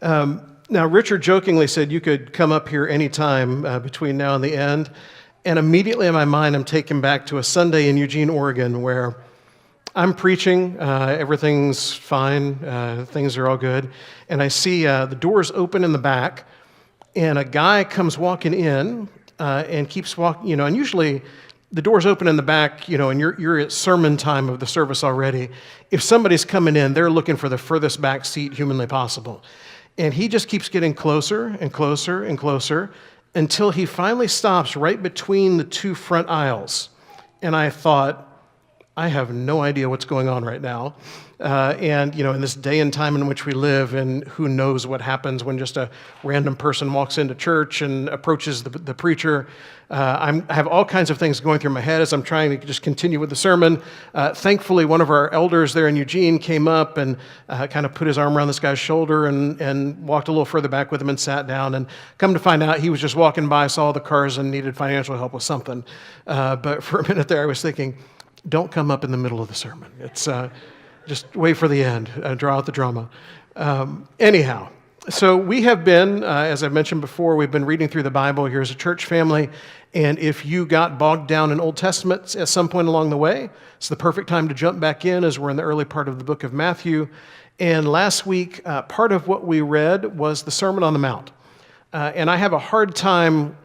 Now, Richard jokingly said you could come up here anytime between now and the end, and immediately in my mind I'm taken back to a Sunday in Eugene, Oregon, where I'm preaching, everything's fine, things are all good, and I see the doors open in the back, and a guy comes walking in and keeps walking, and usually the doors open in the back, and you're at sermon time of the service already. If somebody's coming in, they're looking for the furthest back seat humanly possible. And he just keeps getting closer and closer and closer until he finally stops right between the two front aisles. And I thought, I have no idea what's going on right now. And in this day and time in which we live, and who knows what happens when just a random person walks into church and approaches the preacher. I have all kinds of things going through my head as I'm trying to just continue with the sermon. Thankfully, one of our elders there in Eugene came up and kind of put his arm around this guy's shoulder and walked a little further back with him and sat down. And come to find out, he was just walking by, saw the cars, and needed financial help with something. But for a minute there, I was thinking, don't come up in the middle of the sermon. It's just wait for the end, draw out the drama. Anyhow, so we have been, as I've mentioned before, we've been reading through the Bible here as a church family, and if you got bogged down in Old Testament at some point along the way, it's the perfect time to jump back in as we're in the early part of the book of Matthew. And last week, part of what we read was the Sermon on the Mount. And I have a hard time.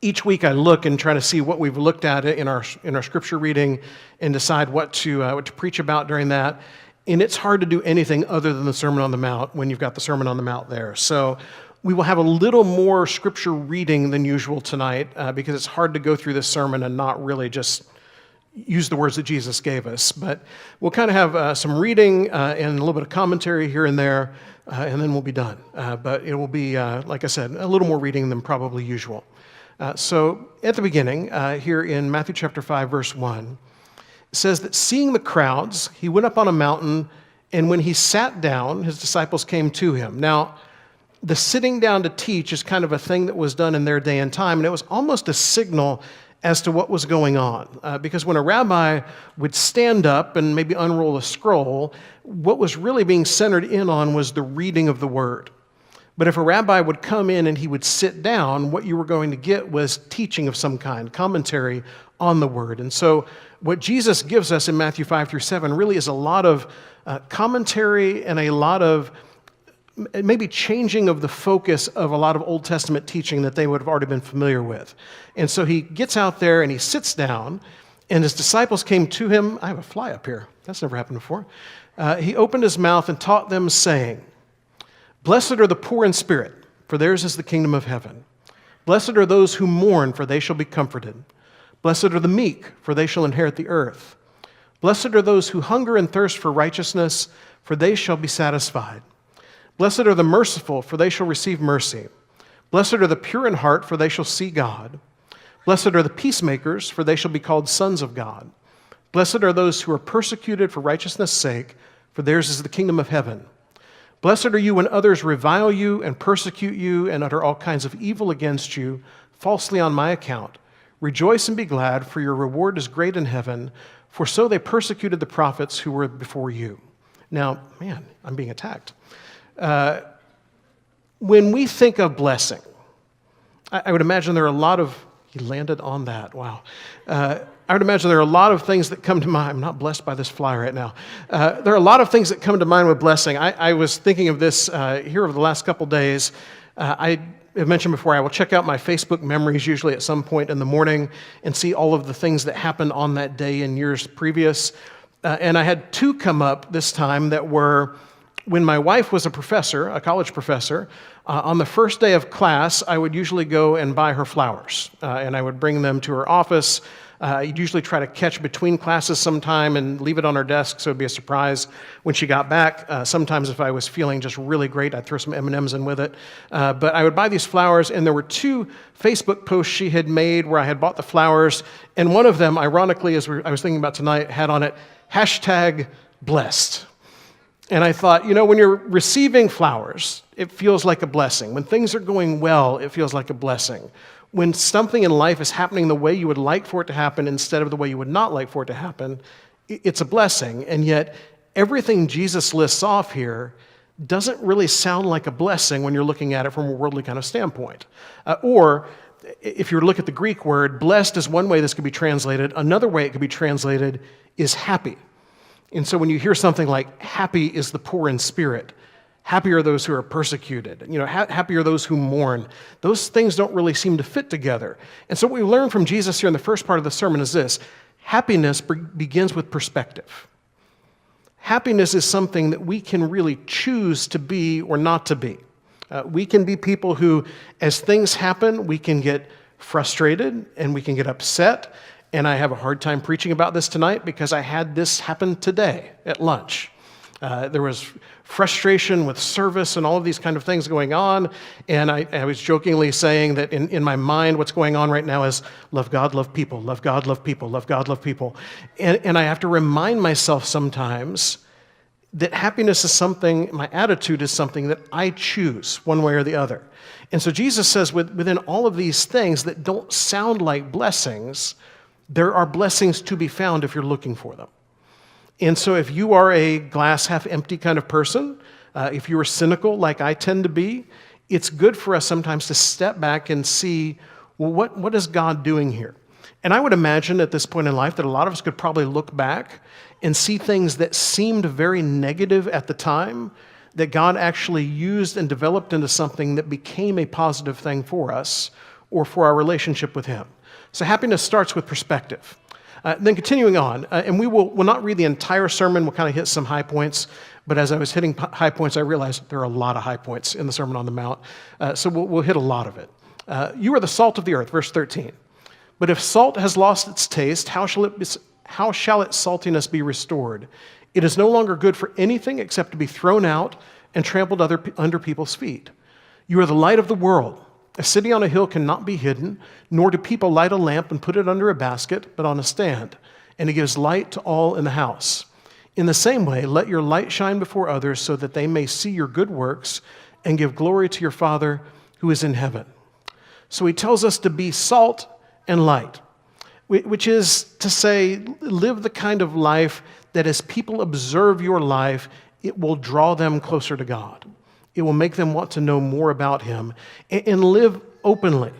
Each week I look and try to see what we've looked at in our scripture reading and decide what to preach about during that. And it's hard to do anything other than the Sermon on the Mount when you've got the Sermon on the Mount there. So we will have a little more scripture reading than usual tonight because it's hard to go through this sermon and not really just use the words that Jesus gave us. But we'll kind of have some reading and a little bit of commentary here and there, and then we'll be done. But it will be, like I said, a little more reading than probably usual. So at the beginning, here in Matthew chapter 5, verse 1, it says that seeing the crowds, he went up on a mountain, and when he sat down, his disciples came to him. Now, the sitting down to teach is kind of a thing that was done in their day and time, and it was almost a signal as to what was going on. Because when a rabbi would stand up and maybe unroll a scroll, what was really being centered in on was the reading of the word. But if a rabbi would come in and he would sit down, what you were going to get was teaching of some kind, commentary on the word. And so what Jesus gives us in Matthew 5 through 7 really is a lot of commentary and a lot of maybe changing of the focus of a lot of Old Testament teaching that they would have already been familiar with. And so he gets out there and he sits down, and his disciples came to him. I have a fly up here. That's never happened before. He opened his mouth and taught them, saying, "Blessed are the poor in spirit, for theirs is the kingdom of heaven. Blessed are those who mourn, for they shall be comforted. Blessed are the meek, for they shall inherit the earth. Blessed are those who hunger and thirst for righteousness, for they shall be satisfied. Blessed are the merciful, for they shall receive mercy. Blessed are the pure in heart, for they shall see God. Blessed are the peacemakers, for they shall be called sons of God. Blessed are those who are persecuted for righteousness' sake, for theirs is the kingdom of heaven. Blessed are you when others revile you and persecute you and utter all kinds of evil against you, falsely on my account. Rejoice and be glad, for your reward is great in heaven, for so they persecuted the prophets who were before you." Now, man, I'm being attacked. When we think of blessing, I would imagine there are a lot of, he landed on that, wow. I would imagine there are a lot of things that come to mind. I'm not blessed by this fly right now. There are a lot of things that come to mind with blessing. I was thinking of this here over the last couple days. I have mentioned before, I will check out my Facebook memories usually at some point in the morning and see all of the things that happened on that day in years previous. And I had two come up this time that were when my wife was a professor, a college professor. On the first day of class, I would usually go and buy her flowers, and I would bring them to her office. I'd usually try to catch between classes sometime and leave it on her desk so it'd be a surprise when she got back. Sometimes if I was feeling just really great, I'd throw some M&Ms in with it. But I would buy these flowers, and there were two Facebook posts she had made where I had bought the flowers, and one of them, ironically, as I was thinking about tonight, had on it, #blessed. And I thought, when you're receiving flowers, it feels like a blessing. When things are going well, it feels like a blessing. When something in life is happening the way you would like for it to happen instead of the way you would not like for it to happen, it's a blessing. And yet, everything Jesus lists off here doesn't really sound like a blessing when you're looking at it from a worldly kind of standpoint. Or if you look at the Greek word, blessed is one way this could be translated. Another way it could be translated is happy. And so when you hear something like, happy is the poor in spirit, happy are those who are persecuted, happy are those who mourn, those things don't really seem to fit together. And so what we learn from Jesus here in the first part of the sermon is this: happiness begins with perspective. Happiness is something that we can really choose to be or not to be. We can be people who, as things happen, we can get frustrated and we can get upset. And I have a hard time preaching about this tonight because I had this happen today at lunch. There was frustration with service and all of these kind of things going on. And I was jokingly saying that in my mind, what's going on right now is love God, love people, love God, love people, love God, love people. And I have to remind myself sometimes that happiness is something, my attitude is something that I choose one way or the other. And so Jesus says within all of these things that don't sound like blessings, there are blessings to be found if you're looking for them. And so if you are a glass half empty kind of person, if you are cynical like I tend to be, it's good for us sometimes to step back and see, well, what is God doing here? And I would imagine at this point in life that a lot of us could probably look back and see things that seemed very negative at the time that God actually used and developed into something that became a positive thing for us or for our relationship with Him. So happiness starts with perspective. Then continuing on, and we'll not read the entire sermon, we'll kind of hit some high points, but as I was hitting high points, I realized there are a lot of high points in the Sermon on the Mount, so we'll hit a lot of it. You are the salt of the earth, verse 13. But if salt has lost its taste, how shall its saltiness be restored? It is no longer good for anything except to be thrown out and trampled under people's feet. You are the light of the world. A city on a hill cannot be hidden, nor do people light a lamp and put it under a basket, but on a stand, and it gives light to all in the house. In the same way, let your light shine before others so that they may see your good works and give glory to your Father who is in heaven. So he tells us to be salt and light, which is to say, live the kind of life that as people observe your life, it will draw them closer to God. It will make them want to know more about Him and live openly.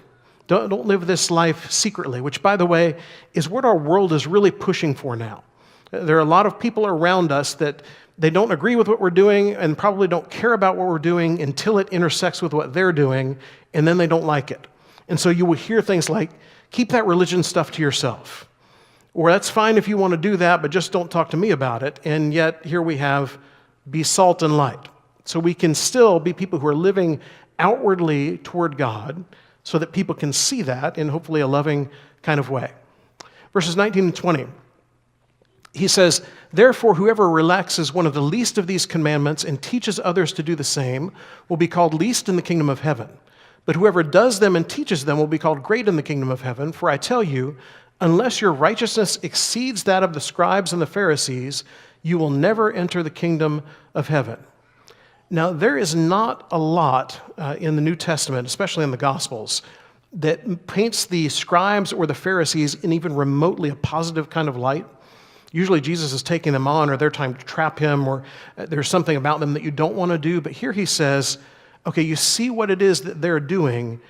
Don't live this life secretly, which, by the way, is what our world is really pushing for now. There are a lot of people around us that they don't agree with what we're doing and probably don't care about what we're doing until it intersects with what they're doing, and then they don't like it. And so you will hear things like, keep that religion stuff to yourself. Or that's fine if you want to do that, but just don't talk to me about it. And yet here we have, be salt and light. So we can still be people who are living outwardly toward God so that people can see that in hopefully a loving kind of way. Verses 19 and 20, he says, therefore, whoever relaxes one of the least of these commandments and teaches others to do the same will be called least in the kingdom of heaven. But whoever does them and teaches them will be called great in the kingdom of heaven. For I tell you, unless your righteousness exceeds that of the scribes and the Pharisees, you will never enter the kingdom of heaven. Now, there is not a lot in the New Testament, especially in the Gospels, that paints the scribes or the Pharisees in even remotely a positive kind of light. Usually Jesus is taking them on, or they're trying to trap him, or there's something about them that you don't want to do. But here he says, okay, you see what it is that they're doing.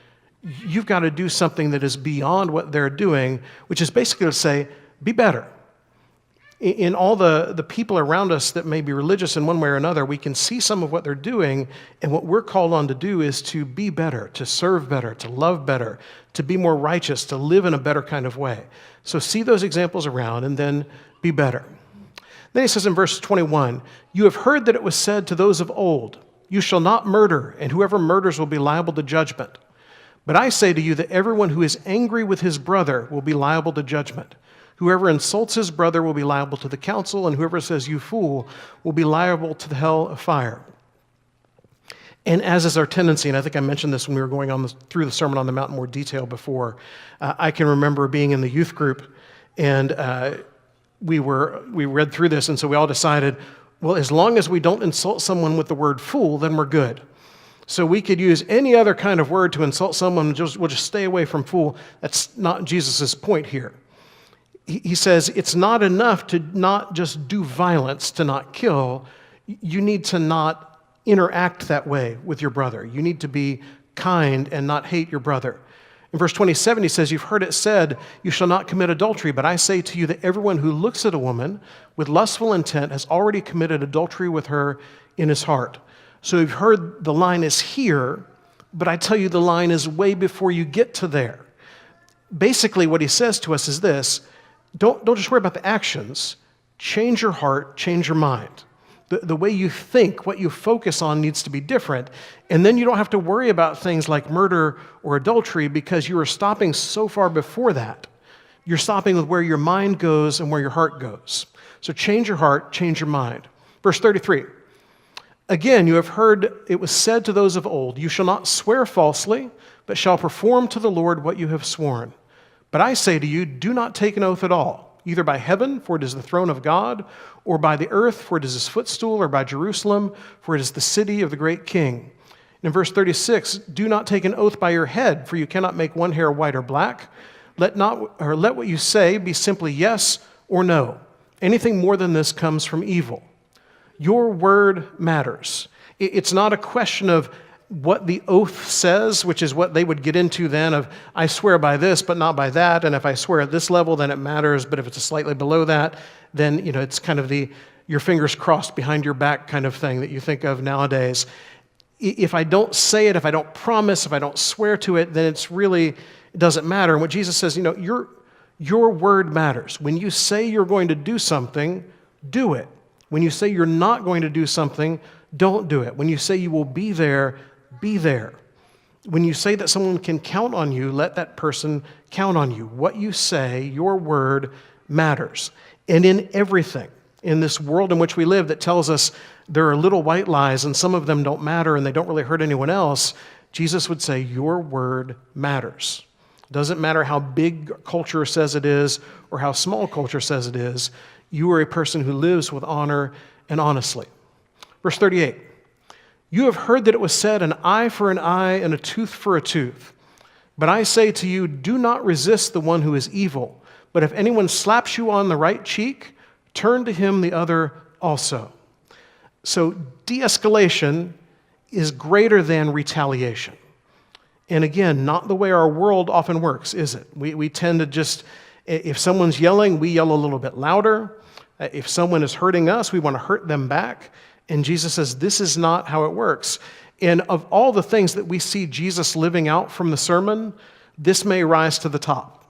You've got to do something that is beyond what they're doing, which is basically to say, be better. In all the people around us that may be religious in one way or another, we can see some of what they're doing, and what we're called on to do is to be better, to serve better, to love better, to be more righteous, to live in a better kind of way. So see those examples around and then be better. Then he says in verse 21, you have heard that it was said to those of old, you shall not murder, and whoever murders will be liable to judgment. But I say to you that everyone who is angry with his brother will be liable to judgment. Whoever insults his brother will be liable to the council, and whoever says, you fool, will be liable to the hell of fire. And as is our tendency, and I think I mentioned this when we were going through the Sermon on the Mount in more detail before, I can remember being in the youth group, and we read through this, and so we all decided, well, as long as we don't insult someone with the word fool, then we're good. So we could use any other kind of word to insult someone, we'll just stay away from fool. That's not Jesus' point here. He says it's not enough to not just do violence, to not kill. You need to not interact that way with your brother. You need to be kind and not hate your brother. In verse 27, he says, "You've heard it said, 'You shall not commit adultery,' but I say to you that everyone who looks at a woman with lustful intent has already committed adultery with her in his heart." So you've heard the line is here, but I tell you the line is way before you get to there. Basically, what he says to us is this: don't just worry about the actions. Change your heart, change your mind. The way you think, what you focus on needs to be different. And then you don't have to worry about things like murder or adultery because you are stopping so far before that. You're stopping with where your mind goes and where your heart goes. So change your heart, change your mind. Verse 33. "Again, you have heard it was said to those of old, 'You shall not swear falsely, but shall perform to the Lord what you have sworn.' But I say to you, do not take an oath at all, either by heaven, for it is the throne of God, or by the earth, for it is his footstool, or by Jerusalem, for it is the city of the great king." And in verse 36, "Do not take an oath by your head, for you cannot make one hair white or black. Let what you say be simply yes or no. Anything more than this comes from evil." Your word matters. It's not a question of what the oath says, which is what they would get into then of, I swear by this, but not by that. And if I swear at this level, then it matters. But if it's slightly below that, then it's kind of the your fingers crossed behind your back kind of thing that you think of nowadays. If I don't say it, if I don't promise, if I don't swear to it, then it doesn't matter. And what Jesus says, your word matters. When you say you're going to do something, do it. When you say you're not going to do something, don't do it. When you say you will be there, be there. When you say that someone can count on you, let that person count on you. What you say, your word, matters. And in everything, in this world in which we live that tells us there are little white lies and some of them don't matter and they don't really hurt anyone else, Jesus would say your word matters. It doesn't matter how big culture says it is or how small culture says it is. You are a person who lives with honor and honestly. Verse 38. "You have heard that it was said, 'An eye for an eye and a tooth for a tooth.' But I say to you, do not resist the one who is evil. But if anyone slaps you on the right cheek, turn to him the other also." So de-escalation is greater than retaliation. And again, not the way our world often works, is it? We tend to just, if someone's yelling, we yell a little bit louder. If someone is hurting us, we want to hurt them back. And Jesus says, this is not how it works. And of all the things that we see Jesus living out from the sermon, this may rise to the top.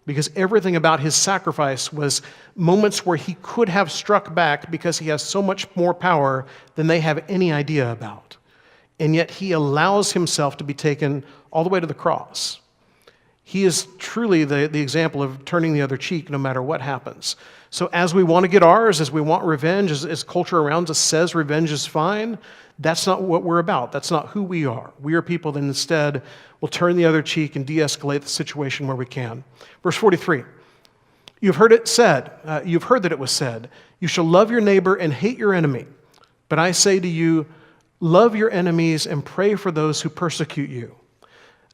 Because everything about his sacrifice was moments where he could have struck back because he has so much more power than they have any idea about. And yet he allows himself to be taken all the way to the cross. He is truly the example of turning the other cheek no matter what happens. So as we want to get ours, as we want revenge, as culture around us says revenge is fine, that's not what we're about. That's not who we are. We are people that instead will turn the other cheek and de-escalate the situation where we can. Verse 43, you've heard that it was said, you shall love your neighbor and hate your enemy. But I say to you, love your enemies and pray for those who persecute you.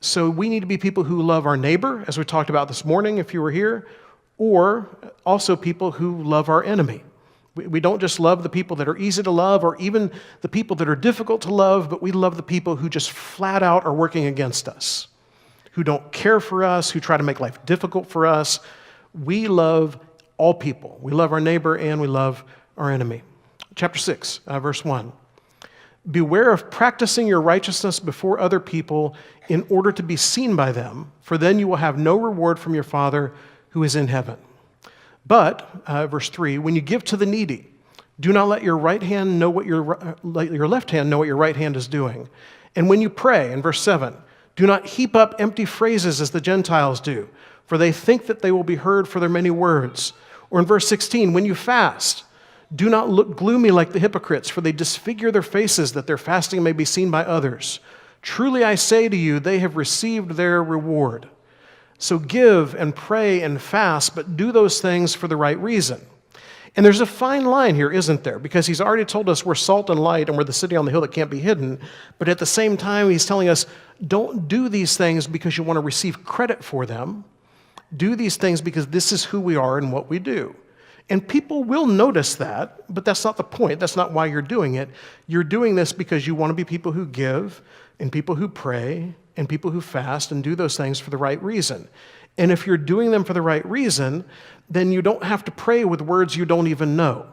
So we need to be people who love our neighbor, as we talked about this morning if you were here, or also people who love our enemy. We don't just love the people that are easy to love or even the people that are difficult to love, but we love the people who just flat out are working against us, who don't care for us, who try to make life difficult for us. We love all people. We love our neighbor and we love our enemy. Chapter 6, verse 1. Beware of practicing your righteousness before other people in order to be seen by them, for then you will have no reward from your Father who is in heaven. But, verse 3, when you give to the needy, do not let your right hand know what let your left hand know what your right hand is doing. And when you pray, in verse 7, do not heap up empty phrases as the Gentiles do, for they think that they will be heard for their many words. Or in verse 16, when you fast, do not look gloomy like the hypocrites, for they disfigure their faces that their fasting may be seen by others. Truly I say to you, they have received their reward. So give and pray and fast, but do those things for the right reason. And there's a fine line here, isn't there? Because he's already told us we're salt and light and we're the city on the hill that can't be hidden. But at the same time, he's telling us, don't do these things because you want to receive credit for them. Do these things because this is who we are and what we do. And people will notice that, but that's not the point. That's not why you're doing it. You're doing this because you want to be people who give and people who pray and people who fast and do those things for the right reason. And if you're doing them for the right reason, then you don't have to pray with words you don't even know.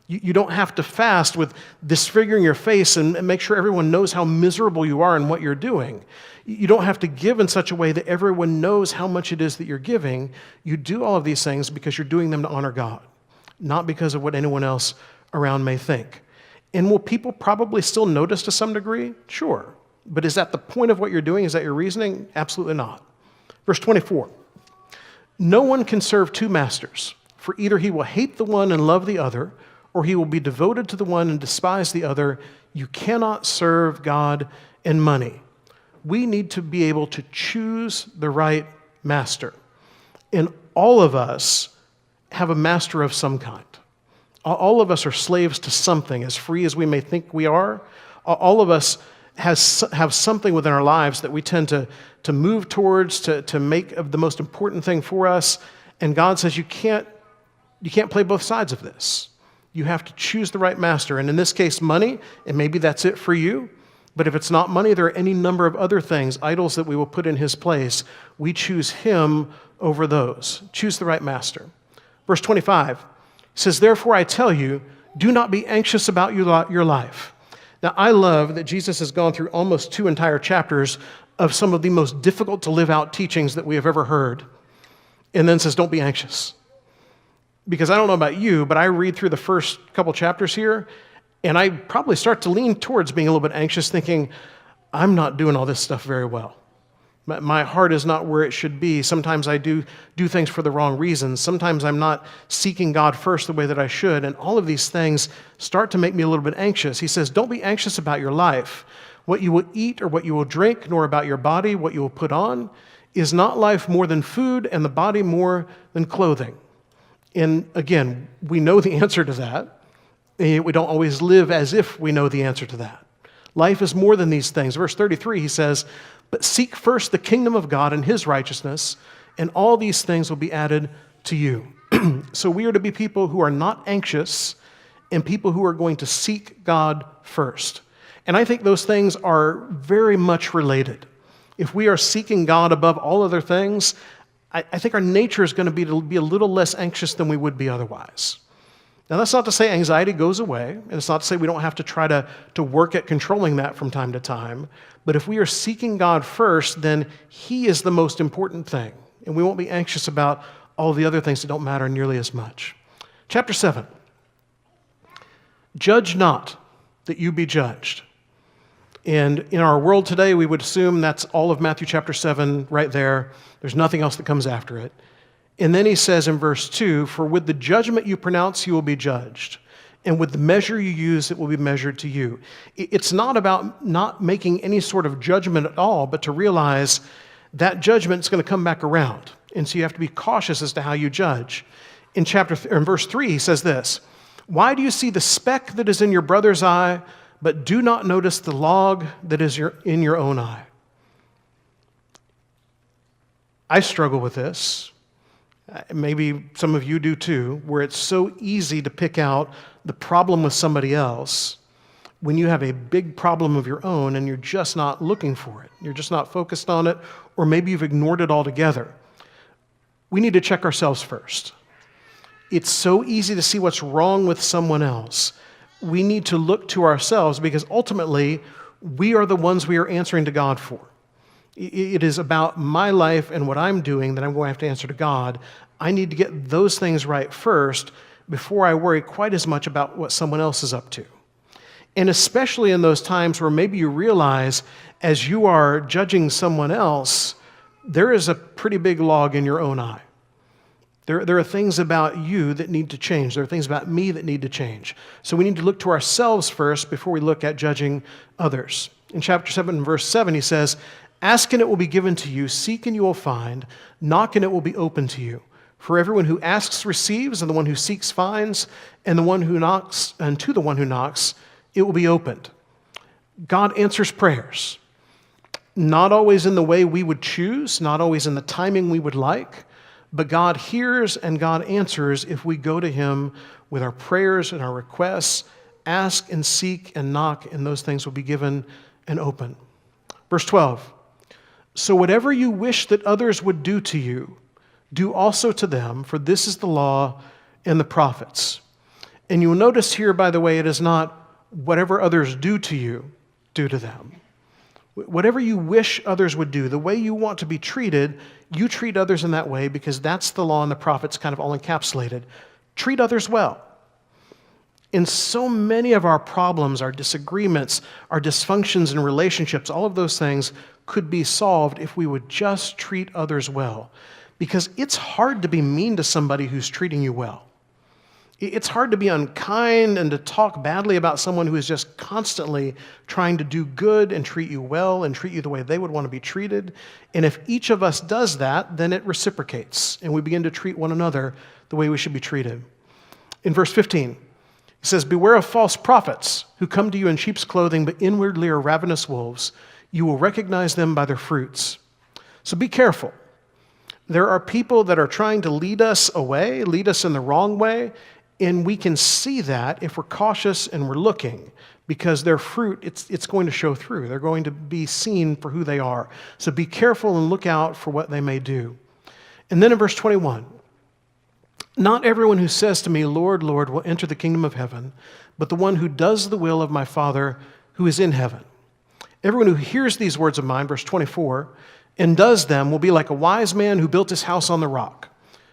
You don't have to fast with disfiguring your face and make sure everyone knows how miserable you are and what you're doing. You don't have to give in such a way that everyone knows how much it is that you're giving. You do all of these things because you're doing them to honor God, not because of what anyone else around may think. And will people probably still notice to some degree? Sure. But is that the point of what you're doing? Is that your reasoning? Absolutely not. Verse 24. No one can serve two masters, for either he will hate the one and love the other, or he will be devoted to the one and despise the other. You cannot serve God and money. We need to be able to choose the right master. And all of us have a master of some kind. All of us are slaves to something, as free as we may think we are. All of us have something within our lives that we tend to move towards, to make of the most important thing for us. And God says you can't play both sides of this. You have to choose the right master. And in this case, money, and maybe that's it for you. But if it's not money, there are any number of other things, idols that we will put in his place. We choose him over those. Choose the right master. Verse 25 says, therefore I tell you, do not be anxious about your life. Now, I love that Jesus has gone through almost 2 entire chapters of some of the most difficult to live out teachings that we have ever heard, and then says, don't be anxious. Because I don't know about you, but I read through the first couple chapters here, and I probably start to lean towards being a little bit anxious, thinking, I'm not doing all this stuff very well. My heart is not where it should be. Sometimes I do things for the wrong reasons. Sometimes I'm not seeking God first the way that I should, and all of these things start to make me a little bit anxious. He says, don't be anxious about your life, what you will eat or what you will drink, nor about your body, what you will put on. Is not life more than food, and the body more than clothing? And again, we know the answer to that. We don't always live as if we know the answer to that. Life is more than these things. Verse 33, he says, but seek first the kingdom of God and his righteousness, and all these things will be added to you. So we are to be people who are not anxious and people who are going to seek God first. And I think those things are very much related. If we are seeking God above all other things, I think our nature is going to be a little less anxious than we would be otherwise. Now, that's not to say anxiety goes away, and it's not to say we don't have to try to work at controlling that from time to time. But if we are seeking God first, then he is the most important thing, and we won't be anxious about all the other things that don't matter nearly as much. Chapter 7. Judge not, that you be judged. And in our world today, we would assume that's all of Matthew chapter 7 right there. There's nothing else that comes after it. And then he says in verse 2, for with the judgment you pronounce, you will be judged. And with the measure you use, it will be measured to you. It's not about not making any sort of judgment at all, but to realize that judgment is going to come back around. And so you have to be cautious as to how you judge. In verse 3, he says this, why do you see the speck that is in your brother's eye, but do not notice the log that is in your own eye? I struggle with this. Maybe some of you do too, where it's so easy to pick out the problem with somebody else when you have a big problem of your own and you're just not looking for it. You're just not focused on it, or maybe you've ignored it altogether. We need to check ourselves first. It's so easy to see what's wrong with someone else. We need to look to ourselves because ultimately we are the ones we are answering to God for. It is about my life and what I'm doing that I'm going to have to answer to God. I need to get those things right first before I worry quite as much about what someone else is up to. And especially in those times where maybe you realize as you are judging someone else, there is a pretty big log in your own eye. There are things about you that need to change. There are things about me that need to change. So we need to look to ourselves first before we look at judging others. In chapter 7, verse 7, he says, ask and it will be given to you, seek and you will find, knock and it will be open to you. For everyone who asks receives, and the one who seeks finds, and to the one who knocks, it will be opened. God answers prayers. Not always in the way we would choose, not always in the timing we would like, But God hears and God answers if we go to him with our prayers and our requests, ask and seek and knock, and those things will be given and open. Verse 12, so whatever you wish that others would do to you, do also to them, for this is the law and the prophets. And you will notice here, by the way, it is not whatever others do to you, do to them. Whatever you wish others would do, the way you want to be treated, you treat others in that way because that's the law and the prophets kind of all encapsulated. Treat others well. In so many of our problems, our disagreements, our dysfunctions in relationships, all of those things could be solved if we would just treat others well. Because it's hard to be mean to somebody who's treating you well. It's hard to be unkind and to talk badly about someone who is just constantly trying to do good and treat you well and treat you the way they would want to be treated. And if each of us does that, then it reciprocates and we begin to treat one another the way we should be treated. In verse 15, it says, beware of false prophets who come to you in sheep's clothing, but inwardly are ravenous wolves. You will recognize them by their fruits. So be careful. There are people that are trying to lead us away, lead us in the wrong way, and we can see that if we're cautious and we're looking, because their fruit, it's going to show through. They're going to be seen for who they are. So be careful and look out for what they may do. And then in verse 21, not everyone who says to me, Lord, Lord, will enter the kingdom of heaven, but the one who does the will of my Father who is in heaven. Everyone who hears these words of mine, verse 24, and does them will be like a wise man who built his house on the rock.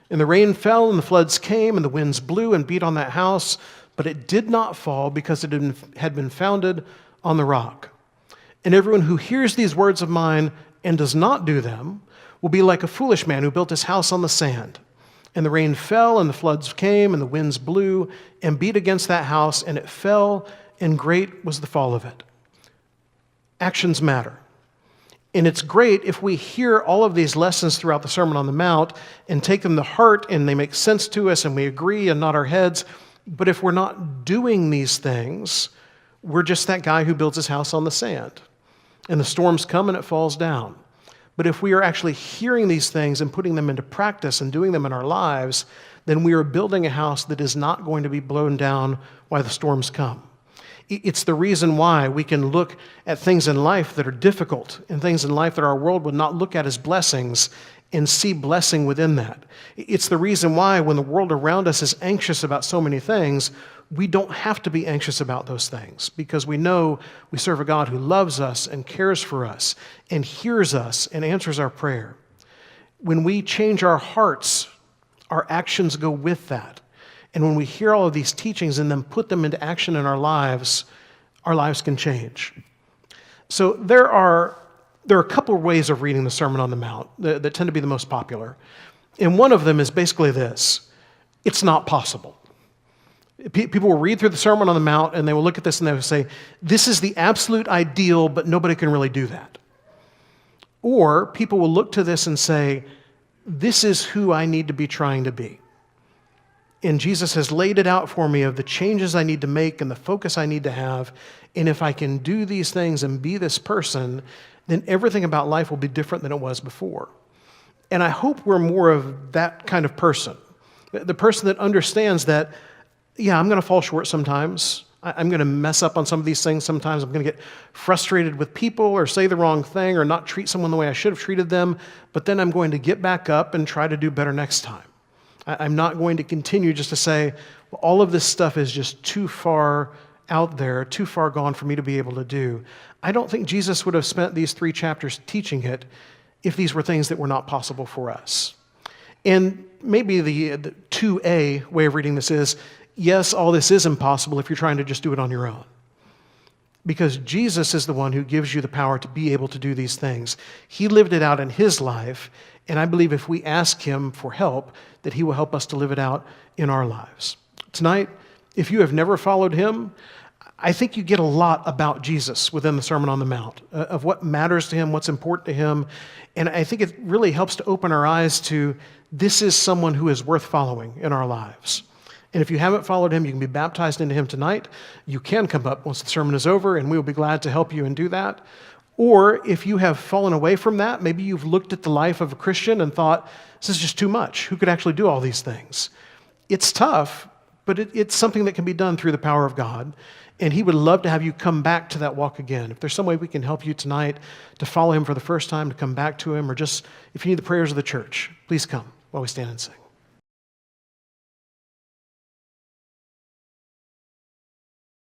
And the rain fell, and the floods came, and the winds blew and beat on that house, but it did not fall because it had been founded on the rock. And everyone who hears these words of mine and does not do them will be like a foolish man who built his house on the sand. And the rain fell, and the floods came, and the winds blew and beat against that house, and it fell, and great was the fall of it. Actions matter. And it's great if we hear all of these lessons throughout the Sermon on the Mount and take them to heart and they make sense to us and we agree and nod our heads. But if we're not doing these things, we're just that guy who builds his house on the sand. And the storms come and it falls down. But if we are actually hearing these things and putting them into practice and doing them in our lives, then we are building a house that is not going to be blown down while the storms come. It's the reason why we can look at things in life that are difficult and things in life that our world would not look at as blessings and see blessing within that. It's the reason why when the world around us is anxious about so many things, we don't have to be anxious about those things because we know we serve a God who loves us and cares for us and hears us and answers our prayer. When we change our hearts, our actions go with that. And when we hear all of these teachings and then put them into action in our lives can change. So there are a couple of ways of reading the Sermon on the Mount that tend to be the most popular. And one of them is basically this: it's not possible. People will read through the Sermon on the Mount and they will look at this and they will say, this is the absolute ideal, but nobody can really do that. Or people will look to this and say, this is who I need to be trying to be. And Jesus has laid it out for me of the changes I need to make and the focus I need to have. And if I can do these things and be this person, then everything about life will be different than it was before. And I hope we're more of that kind of person. The person that understands that, yeah, I'm going to fall short sometimes. I'm going to mess up on some of these things sometimes. I'm going to get frustrated with people or say the wrong thing or not treat someone the way I should have treated them. But then I'm going to get back up and try to do better next time. I'm not going to continue just to say, well, all of this stuff is just too far out there, too far gone for me to be able to do. I don't think Jesus would have spent these 3 chapters teaching it if these were things that were not possible for us. And maybe the 2A way of reading this is, yes, all this is impossible if you're trying to just do it on your own. Because Jesus is the one who gives you the power to be able to do these things. He lived it out in his life, and I believe if we ask him for help, that he will help us to live it out in our lives. Tonight, if you have never followed him, I think you get a lot about Jesus within the Sermon on the Mount, of what matters to him, what's important to him. And I think it really helps to open our eyes to this is someone who is worth following in our lives. And if you haven't followed him, you can be baptized into him tonight. You can come up once the sermon is over, and we will be glad to help you and do that. Or if you have fallen away from that, maybe you've looked at the life of a Christian and thought, this is just too much. Who could actually do all these things? It's tough, but it's something that can be done through the power of God. And He would love to have you come back to that walk again. If there's some way we can help you tonight to follow Him for the first time, to come back to Him, or just if you need the prayers of the church, please come while we stand and sing.